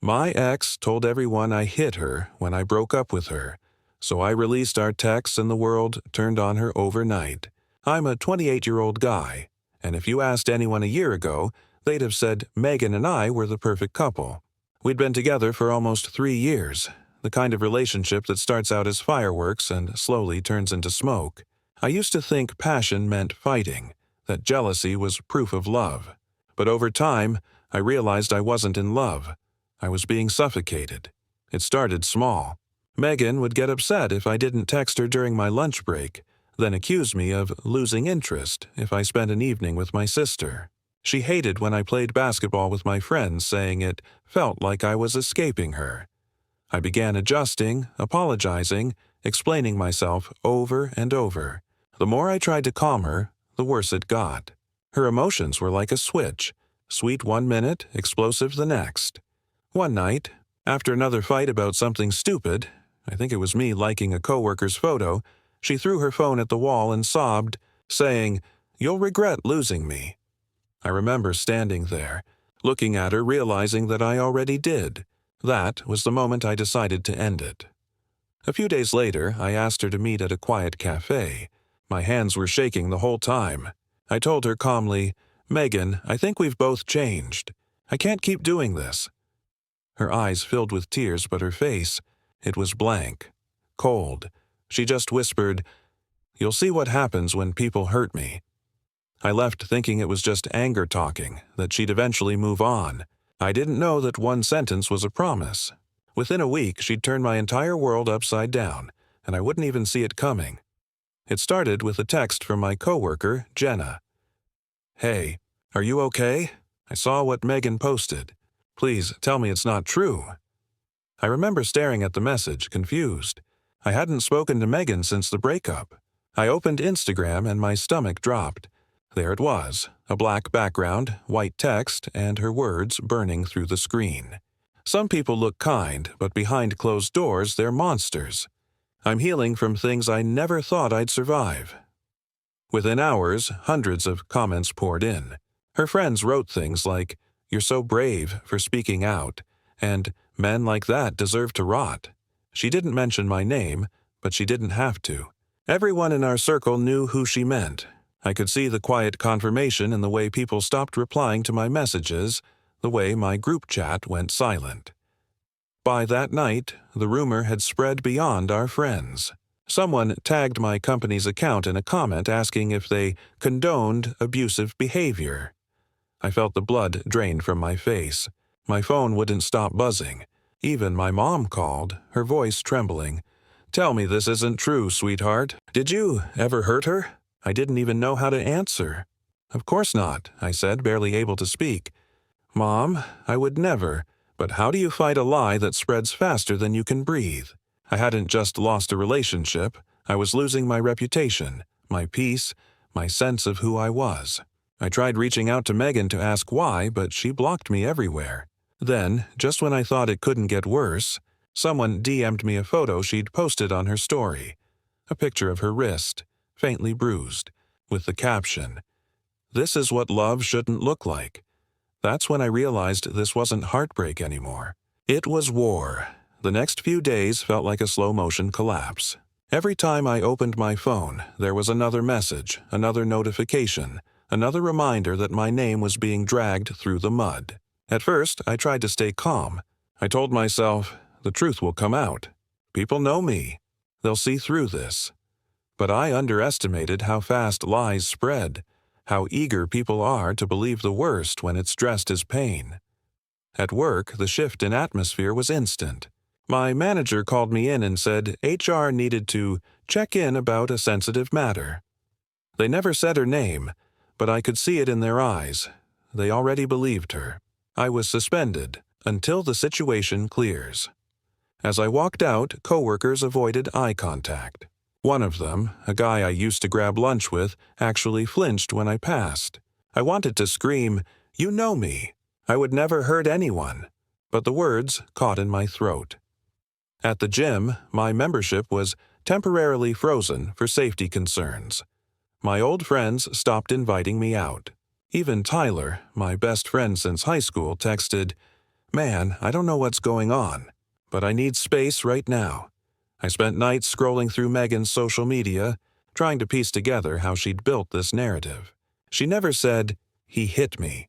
My ex told everyone I hit her when I broke up with her, so I released our texts and the world turned on her overnight. I'm a 28-year-old guy, and if you asked anyone a year ago, they'd have said Megan and I were the perfect couple. We'd been together for almost 3 years, the kind of relationship that starts out as fireworks and slowly turns into smoke. I used to think passion meant fighting, that jealousy was proof of love. But over time, I realized I wasn't in love. I was being suffocated. It started small. Megan would get upset if I didn't text her during my lunch break, then accuse me of losing interest if I spent an evening with my sister. She hated when I played basketball with my friends, saying it felt like I was escaping her. I began adjusting, apologizing, explaining myself over and over. The more I tried to calm her, the worse it got. Her emotions were like a switch, sweet one minute, explosive the next. One night, after another fight about something stupid, I think it was me liking a coworker's photo, she threw her phone at the wall and sobbed, saying, "You'll regret losing me." I remember standing there, looking at her, realizing that I already did. That was the moment I decided to end it. A few days later, I asked her to meet at a quiet cafe. My hands were shaking the whole time. I told her calmly, "Megan, I think we've both changed. I can't keep doing this." Her eyes filled with tears, but her face, it was blank, cold. She just whispered, "You'll see what happens when people hurt me." I left thinking it was just anger talking, that she'd eventually move on. I didn't know that one sentence was a promise. Within a week, she'd turn my entire world upside down, and I wouldn't even see it coming. It started with a text from my coworker, Jenna. "Hey, are you okay? I saw what Megan posted. Please tell me it's not true." I remember staring at the message, confused. I hadn't spoken to Megan since the breakup. I opened Instagram and my stomach dropped. There it was, a black background, white text, and her words burning through the screen. "Some people look kind, but behind closed doors they're monsters. I'm healing from things I never thought I'd survive." Within hours, hundreds of comments poured in. Her friends wrote things like, "You're so brave for speaking out," and "Men like that deserve to rot." She didn't mention my name, but she didn't have to. Everyone in our circle knew who she meant. I could see the quiet confirmation in the way people stopped replying to my messages, the way my group chat went silent. By that night, the rumor had spread beyond our friends. Someone tagged my company's account in a comment asking if they condoned abusive behavior. I felt the blood drain from my face. My phone wouldn't stop buzzing. Even my mom called, her voice trembling. "Tell me this isn't true, sweetheart. Did you ever hurt her?" I didn't even know how to answer. "Of course not," I said, barely able to speak. "Mom, I would never. But how do you fight a lie that spreads faster than you can breathe?" I hadn't just lost a relationship. I was losing my reputation, my peace, my sense of who I was. I tried reaching out to Megan to ask why, but she blocked me everywhere. Then, just when I thought it couldn't get worse, someone DM'd me a photo she'd posted on her story. A picture of her wrist, faintly bruised, with the caption, "This is what love shouldn't look like." That's when I realized this wasn't heartbreak anymore. It was war. The next few days felt like a slow-motion collapse. Every time I opened my phone, there was another message, another notification, another reminder that my name was being dragged through the mud. At first, I tried to stay calm. I told myself, the truth will come out. People know me. They'll see through this. But I underestimated how fast lies spread, how eager people are to believe the worst when it's dressed as pain. At work, the shift in atmosphere was instant. My manager called me in and said HR needed to check in about a sensitive matter. They never said her name, but I could see it in their eyes. They already believed her. I was suspended until the situation clears. As I walked out, coworkers avoided eye contact. One of them, a guy I used to grab lunch with, actually flinched when I passed. I wanted to scream, "You know me. I would never hurt anyone," but the words caught in my throat. At the gym, my membership was temporarily frozen for safety concerns. My old friends stopped inviting me out. Even Tyler, my best friend since high school, texted, Man, I don't know what's going on, but I need space right now. I spent nights scrolling through Megan's social media, trying to piece together how she'd built this narrative. She never said, "He hit me."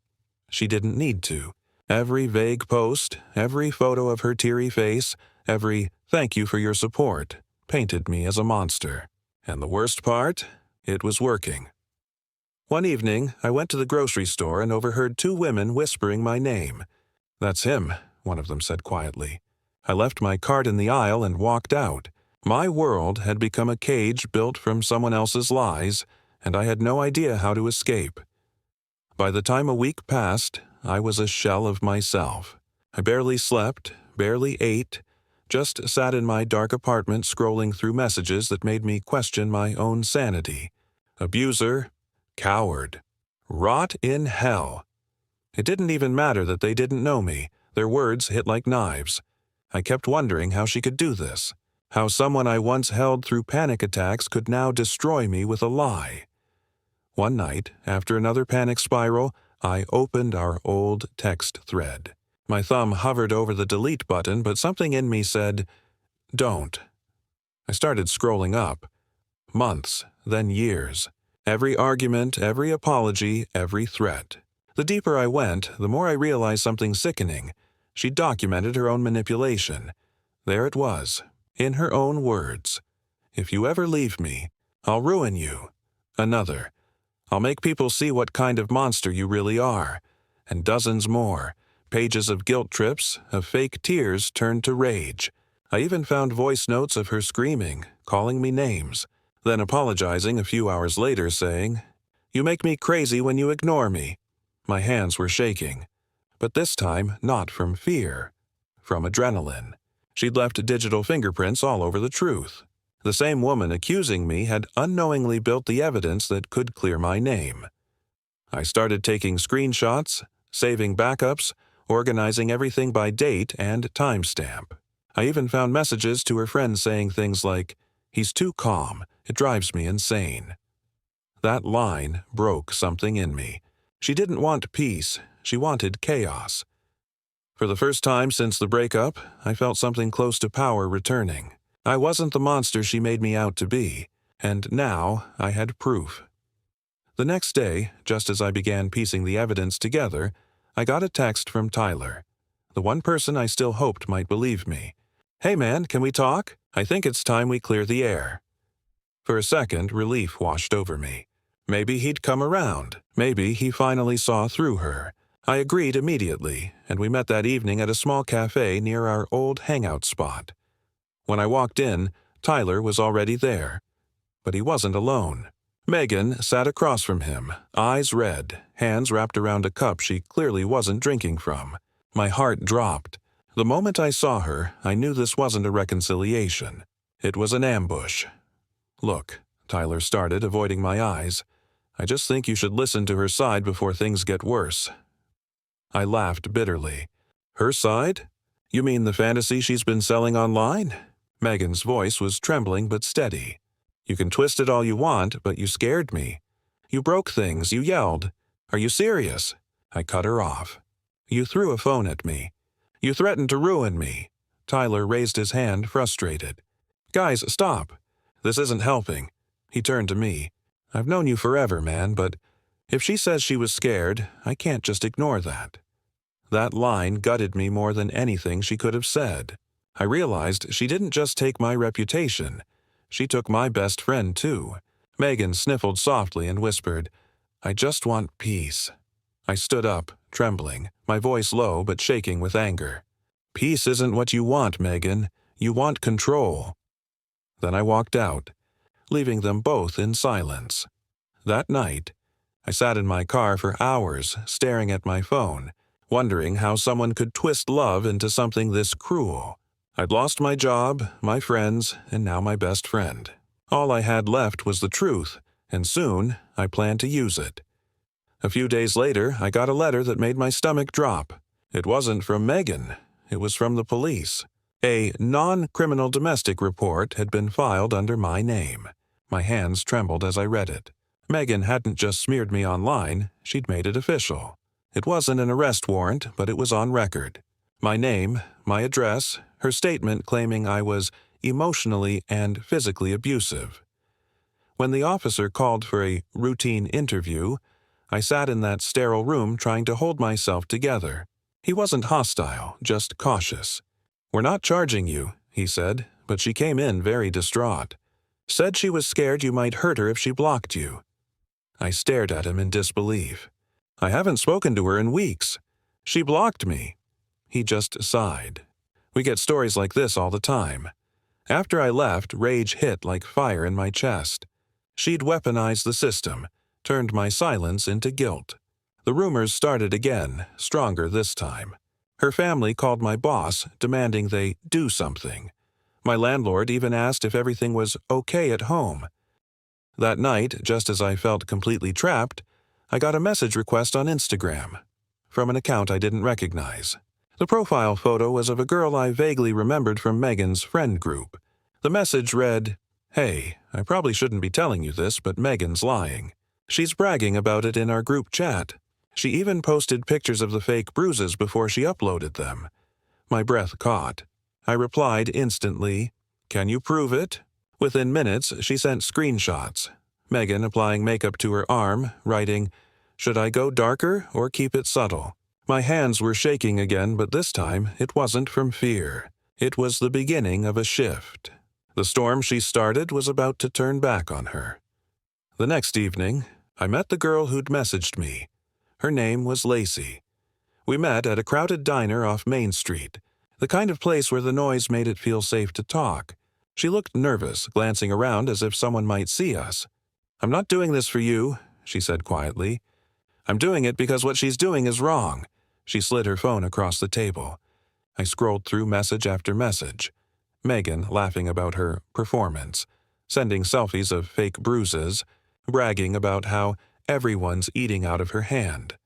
She didn't need to. Every vague post, every photo of her teary face, every "thank you for your support" painted me as a monster. And the worst part? It was working. One evening, I went to the grocery store and overheard two women whispering my name. "That's him," one of them said quietly. I left my cart in the aisle and walked out. My world had become a cage built from someone else's lies, and I had no idea how to escape. By the time a week passed, I was a shell of myself. I barely slept, barely ate, just sat in my dark apartment scrolling through messages that made me question my own sanity. Abuser, coward, rot in hell. It didn't even matter that they didn't know me. Their words hit like knives. I kept wondering how she could do this, how someone I once held through panic attacks could now destroy me with a lie. One night, after another panic spiral, I opened our old text thread. My thumb hovered over the delete button, but something in me said, "Don't." I started scrolling up. Months, then years. Every argument, every apology, every threat. The deeper I went, the more I realized something sickening. She documented her own manipulation. There it was, in her own words. "If you ever leave me, I'll ruin you." Another, "I'll make people see what kind of monster you really are." And dozens more. Pages of guilt trips, of fake tears turned to rage. I even found voice notes of her screaming, calling me names, then apologizing a few hours later, saying, "You make me crazy when you ignore me." My hands were shaking. But this time, not from fear. From adrenaline. She'd left digital fingerprints all over the truth. The same woman accusing me had unknowingly built the evidence that could clear my name. I started taking screenshots, saving backups, organizing everything by date and timestamp. I even found messages to her friends saying things like, "He's too calm. It drives me insane." That line broke something in me. She didn't want peace. She wanted chaos. For the first time since the breakup, I felt something close to power returning. I wasn't the monster she made me out to be, and now I had proof. The next day, just as I began piecing the evidence together, I got a text from Tyler, the one person I still hoped might believe me. "Hey man, can we talk? I think it's time we clear the air." For a second, relief washed over me. Maybe he'd come around. Maybe he finally saw through her. I agreed immediately, and we met that evening at a small cafe near our old hangout spot. When I walked in, Tyler was already there. But he wasn't alone. Megan sat across from him, eyes red, hands wrapped around a cup she clearly wasn't drinking from. My heart dropped. The moment I saw her, I knew this wasn't a reconciliation. It was an ambush. "Look," Tyler started, avoiding my eyes. "I just think you should listen to her side before things get worse." I laughed bitterly. "Her side? You mean the fantasy she's been selling online?" Megan's voice was trembling but steady. "You can twist it all you want, but you scared me. You broke things, you yelled. Are you serious?" I cut her off. "You threw a phone at me. You threatened to ruin me." Tyler raised his hand, frustrated. "Guys, stop. This isn't helping." He turned to me. "I've known you forever, man, but if she says she was scared, I can't just ignore that." That line gutted me more than anything she could have said. I realized she didn't just take my reputation. She took my best friend, too. Megan sniffled softly and whispered, "I just want peace." I stood up, trembling, my voice low but shaking with anger. "Peace isn't what you want, Megan. You want control." Then I walked out, leaving them both in silence. That night, I sat in my car for hours, staring at my phone, wondering how someone could twist love into something this cruel. I'd lost my job, my friends, and now my best friend. All I had left was the truth, and soon I planned to use it. A few days later, I got a letter that made my stomach drop. It wasn't from Megan. It was from the police. A non-criminal domestic report had been filed under my name. My hands trembled as I read it. Megan hadn't just smeared me online, she'd made it official. It wasn't an arrest warrant, but it was on record. My name, my address, her statement claiming I was emotionally and physically abusive. When the officer called for a routine interview, I sat in that sterile room trying to hold myself together. He wasn't hostile, just cautious. "We're not charging you," he said, but she came in very distraught. "Said she was scared you might hurt her if she blocked you." I stared at him in disbelief. "I haven't spoken to her in weeks. She blocked me." He just sighed. "We get stories like this all the time." After I left, rage hit like fire in my chest. She'd weaponized the system, turned my silence into guilt. The rumors started again, stronger this time. Her family called my boss, demanding they do something. My landlord even asked if everything was okay at home. That night, just as I felt completely trapped, I got a message request on Instagram from an account I didn't recognize. The profile photo was of a girl I vaguely remembered from Megan's friend group. The message read, "Hey, I probably shouldn't be telling you this, but Megan's lying. She's bragging about it in our group chat. She even posted pictures of the fake bruises before she uploaded them." My breath caught. I replied instantly, "Can you prove it?" Within minutes, she sent screenshots. Megan applying makeup to her arm, writing, "Should I go darker or keep it subtle?" My hands were shaking again, but this time it wasn't from fear. It was the beginning of a shift. The storm she started was about to turn back on her. The next evening, I met the girl who'd messaged me. Her name was Lacey. We met at a crowded diner off Main Street, the kind of place where the noise made it feel safe to talk. She looked nervous, glancing around as if someone might see us. "I'm not doing this for you," she said quietly. "I'm doing it because what she's doing is wrong." She slid her phone across the table. I scrolled through message after message. Megan laughing about her performance, sending selfies of fake bruises, bragging about how everyone's eating out of her hand.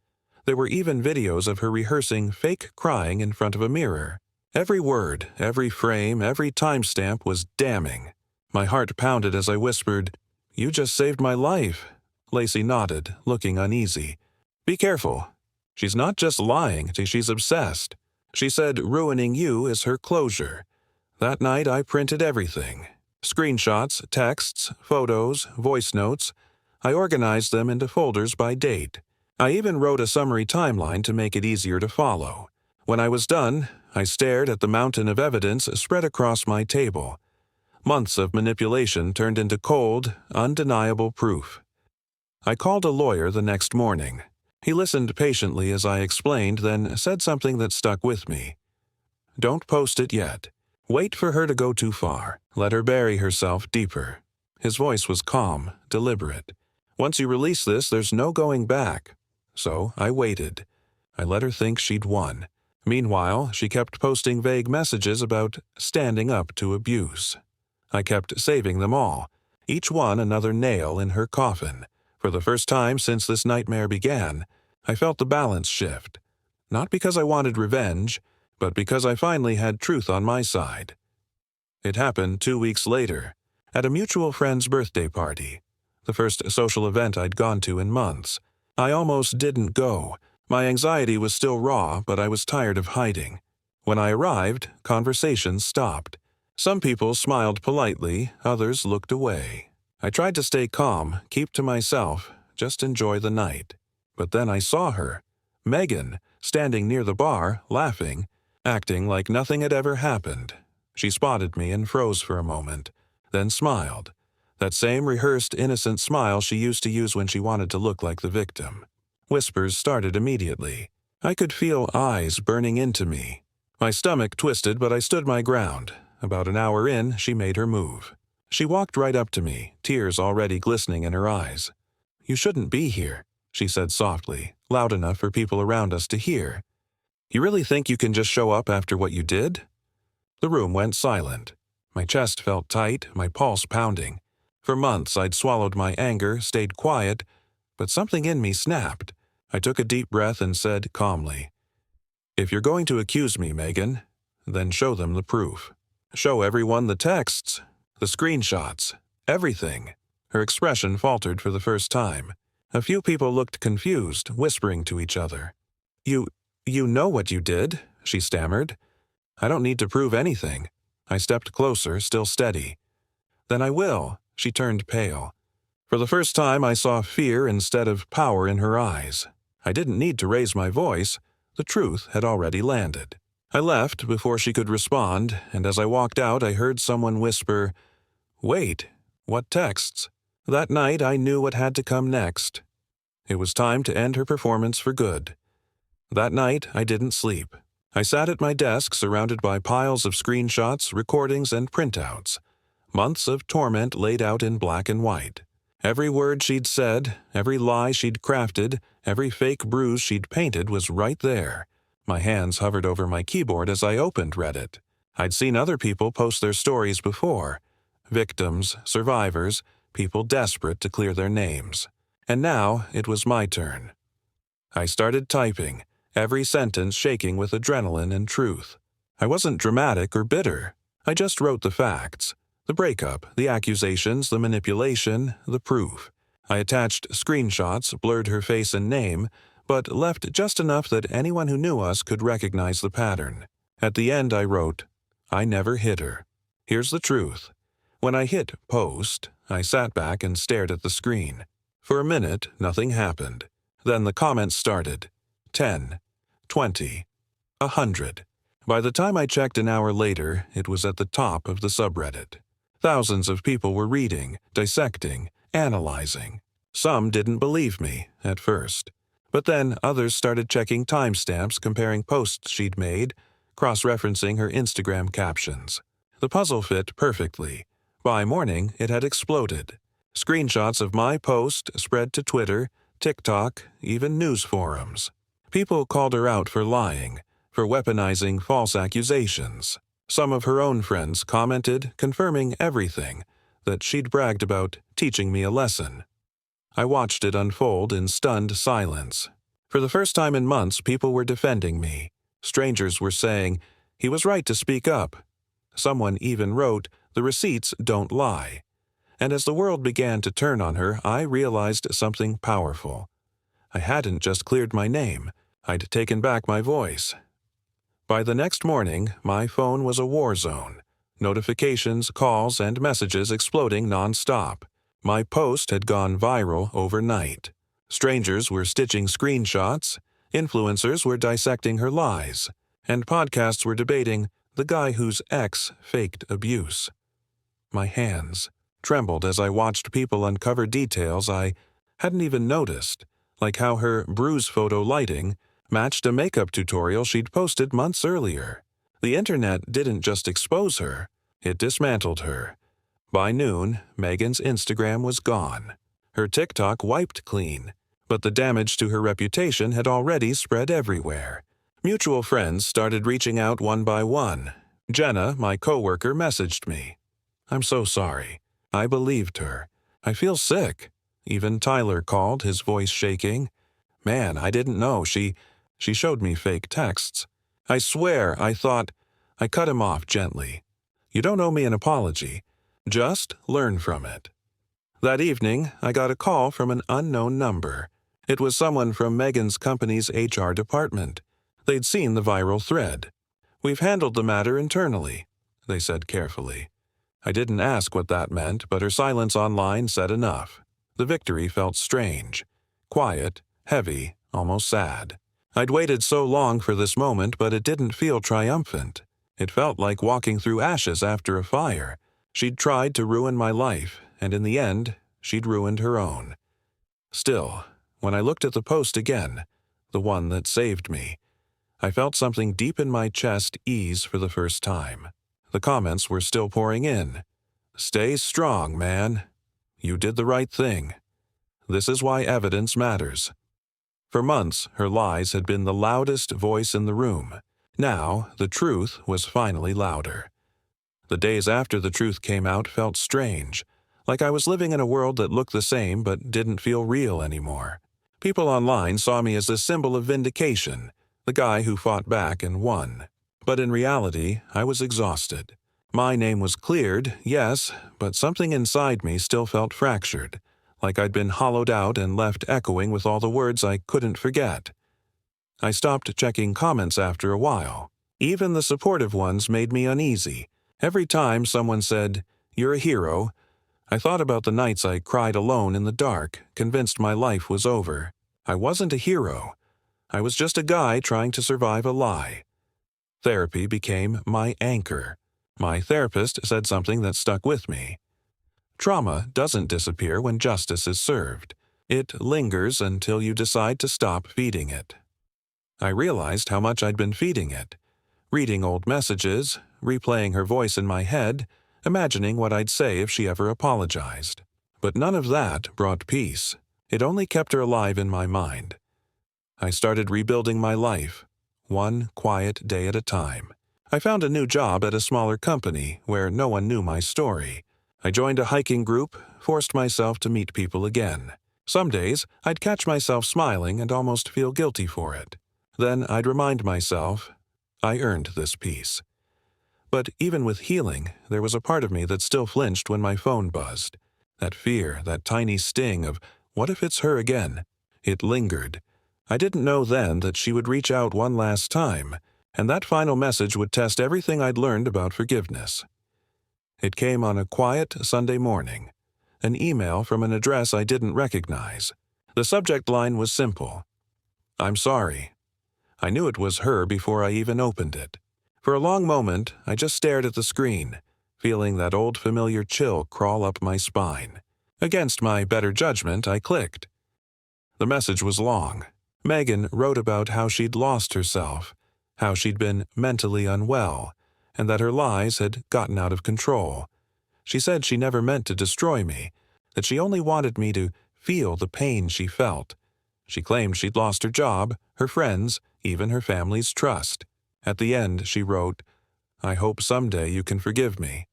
There were even videos of her rehearsing fake crying in front of a mirror. Every word, every frame, every timestamp was damning. My heart pounded as I whispered, "You just saved my life." Lacey nodded, looking uneasy. "Be careful. She's not just lying, she's obsessed. She said ruining you is her closure." That night I printed everything. Screenshots, texts, photos, voice notes. I organized them into folders by date. I even wrote a summary timeline to make it easier to follow. When I was done, I stared at the mountain of evidence spread across my table. Months of manipulation turned into cold, undeniable proof. I called a lawyer the next morning. He listened patiently as I explained, then said something that stuck with me. "Don't post it yet. Wait for her to go too far. Let her bury herself deeper." His voice was calm, deliberate. "Once you release this, there's no going back." So I waited. I let her think she'd won. Meanwhile, she kept posting vague messages about standing up to abuse. I kept saving them all, each one another nail in her coffin. For the first time since this nightmare began, I felt the balance shift. Not because I wanted revenge, but because I finally had truth on my side. It happened 2 weeks later, at a mutual friend's birthday party, the first social event I'd gone to in months. I almost didn't go. My anxiety was still raw, but I was tired of hiding. When I arrived, conversations stopped. Some people smiled politely, others looked away. I tried to stay calm, keep to myself, just enjoy the night. But then I saw her, Megan, standing near the bar, laughing, acting like nothing had ever happened. She spotted me and froze for a moment, then smiled. That same rehearsed, innocent smile she used to use when she wanted to look like the victim. Whispers started immediately. I could feel eyes burning into me. My stomach twisted, but I stood my ground. About an hour in, she made her move. She walked right up to me, tears already glistening in her eyes. "You shouldn't be here," she said softly, loud enough for people around us to hear. "You really think you can just show up after what you did?" The room went silent. My chest felt tight, my pulse pounding. For months I'd swallowed my anger, stayed quiet, but something in me snapped. I took a deep breath and said calmly, "If you're going to accuse me, Megan, then show them the proof. Show everyone the texts, the screenshots, everything." Her expression faltered for the first time. A few people looked confused, whispering to each other. You know what you did," she stammered. "I don't need to prove anything." I stepped closer, still steady. "Then I will." She turned pale. For the first time, I saw fear instead of power in her eyes. I didn't need to raise my voice. The truth had already landed. I left before she could respond, and as I walked out, I heard someone whisper, "Wait, what texts?" That night, I knew what had to come next. It was time to end her performance for good. That night, I didn't sleep. I sat at my desk surrounded by piles of screenshots, recordings, and printouts. Months of torment laid out in black and white. Every word she'd said, every lie she'd crafted, every fake bruise she'd painted was right there. My hands hovered over my keyboard as I opened Reddit. I'd seen other people post their stories before. Victims, survivors, people desperate to clear their names. And now it was my turn. I started typing, every sentence shaking with adrenaline and truth. I wasn't dramatic or bitter. I just wrote the facts. The breakup, the accusations, the manipulation, the proof. I attached screenshots, blurred her face and name, but left just enough that anyone who knew us could recognize the pattern. At the end I wrote, "I never hit her. Here's the truth." When I hit post, I sat back and stared at the screen. For a minute, nothing happened. Then the comments started. 10, 20, 100. By the time I checked an hour later, it was at the top of the subreddit. Thousands of people were reading, dissecting, analyzing. Some didn't believe me at first. But then others started checking timestamps, comparing posts she'd made, cross-referencing her Instagram captions. The puzzle fit perfectly. By morning, it had exploded. Screenshots of my post spread to Twitter, TikTok, even news forums. People called her out for lying, for weaponizing false accusations. Some of her own friends commented, confirming everything, that she'd bragged about teaching me a lesson. I watched it unfold in stunned silence. For the first time in months, people were defending me. Strangers were saying, "He was right to speak up." Someone even wrote, "The receipts don't lie." And as the world began to turn on her, I realized something powerful. I hadn't just cleared my name. I'd taken back my voice. By the next morning, my phone was a war zone. Notifications, calls, and messages exploding nonstop. My post had gone viral overnight. Strangers were stitching screenshots, influencers were dissecting her lies, and podcasts were debating the guy whose ex faked abuse. My hands trembled as I watched people uncover details I hadn't even noticed, like how her bruise photo lighting matched a makeup tutorial she'd posted months earlier. The internet didn't just expose her, it dismantled her. By noon, Megan's Instagram was gone. Her TikTok wiped clean, but the damage to her reputation had already spread everywhere. Mutual friends started reaching out one by one. Jenna, my coworker, messaged me. "I'm so sorry. I believed her. I feel sick." Even Tyler called, his voice shaking. "Man, I didn't know. She showed me fake texts. I swear, I thought." I cut him off gently. "You don't owe me an apology. Just learn from it." That evening, I got a call from an unknown number. It was someone from Megan's company's HR department. They'd seen the viral thread. "We've handled the matter internally," they said carefully. I didn't ask what that meant, but her silence online said enough. The victory felt strange. Quiet, heavy, almost sad. I'd waited so long for this moment, but it didn't feel triumphant. It felt like walking through ashes after a fire. She'd tried to ruin my life, and in the end, she'd ruined her own. Still, when I looked at the post again, the one that saved me, I felt something deep in my chest ease for the first time. The comments were still pouring in. "Stay strong, man. You did the right thing. This is why evidence matters." For months, her lies had been the loudest voice in the room. Now, the truth was finally louder. The days after the truth came out felt strange, like I was living in a world that looked the same but didn't feel real anymore. People online saw me as a symbol of vindication, the guy who fought back and won. But in reality, I was exhausted. My name was cleared, yes, but something inside me still felt fractured, like I'd been hollowed out and left echoing with all the words I couldn't forget. I stopped checking comments after a while. Even the supportive ones made me uneasy. Every time someone said, "You're a hero," I thought about the nights I cried alone in the dark, convinced my life was over. I wasn't a hero. I was just a guy trying to survive a lie. Therapy became my anchor. My therapist said something that stuck with me. Trauma doesn't disappear when justice is served. It lingers until you decide to stop feeding it. I realized how much I'd been feeding it. Reading old messages, replaying her voice in my head, imagining what I'd say if she ever apologized. But none of that brought peace. It only kept her alive in my mind. I started rebuilding my life, one quiet day at a time. I found a new job at a smaller company where no one knew my story. I joined a hiking group, forced myself to meet people again. Some days, I'd catch myself smiling and almost feel guilty for it. Then I'd remind myself, I earned this peace. But even with healing, there was a part of me that still flinched when my phone buzzed. That fear, that tiny sting of, what if it's her again? It lingered. I didn't know then that she would reach out one last time, and that final message would test everything I'd learned about forgiveness. It came on a quiet Sunday morning. An email from an address I didn't recognize. The subject line was simple. I'm sorry. I knew it was her before I even opened it. For a long moment, I just stared at the screen, feeling that old familiar chill crawl up my spine. Against my better judgment, I clicked. The message was long. Megan wrote about how she'd lost herself, how she'd been mentally unwell, and that her lies had gotten out of control. She said she never meant to destroy me, that she only wanted me to feel the pain she felt. She claimed she'd lost her job, her friends, even her family's trust. At the end, she wrote, I hope someday you can forgive me.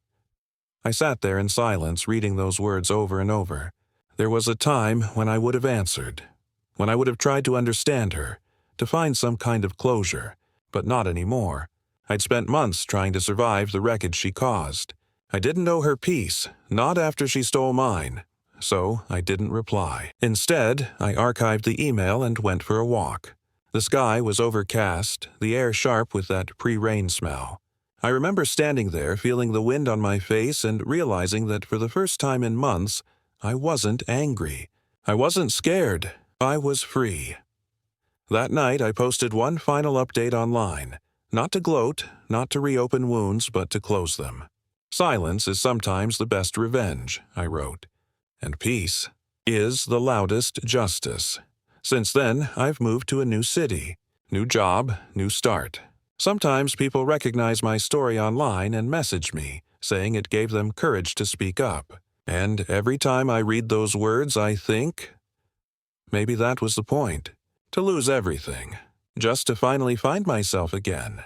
I sat there in silence, reading those words over and over. There was a time when I would have answered, when I would have tried to understand her, to find some kind of closure, but not anymore. I'd spent months trying to survive the wreckage she caused. I didn't owe her peace, not after she stole mine, so I didn't reply. Instead, I archived the email and went for a walk. The sky was overcast, the air sharp with that pre-rain smell. I remember standing there, feeling the wind on my face and realizing that for the first time in months, I wasn't angry. I wasn't scared. I was free. That night, I posted one final update online. Not to gloat, not to reopen wounds, but to close them. Silence is sometimes the best revenge, I wrote. And peace is the loudest justice. Since then, I've moved to a new city. New job, new start. Sometimes people recognize my story online and message me, saying it gave them courage to speak up. And every time I read those words, I think, maybe that was the point. To lose everything, just to finally find myself again.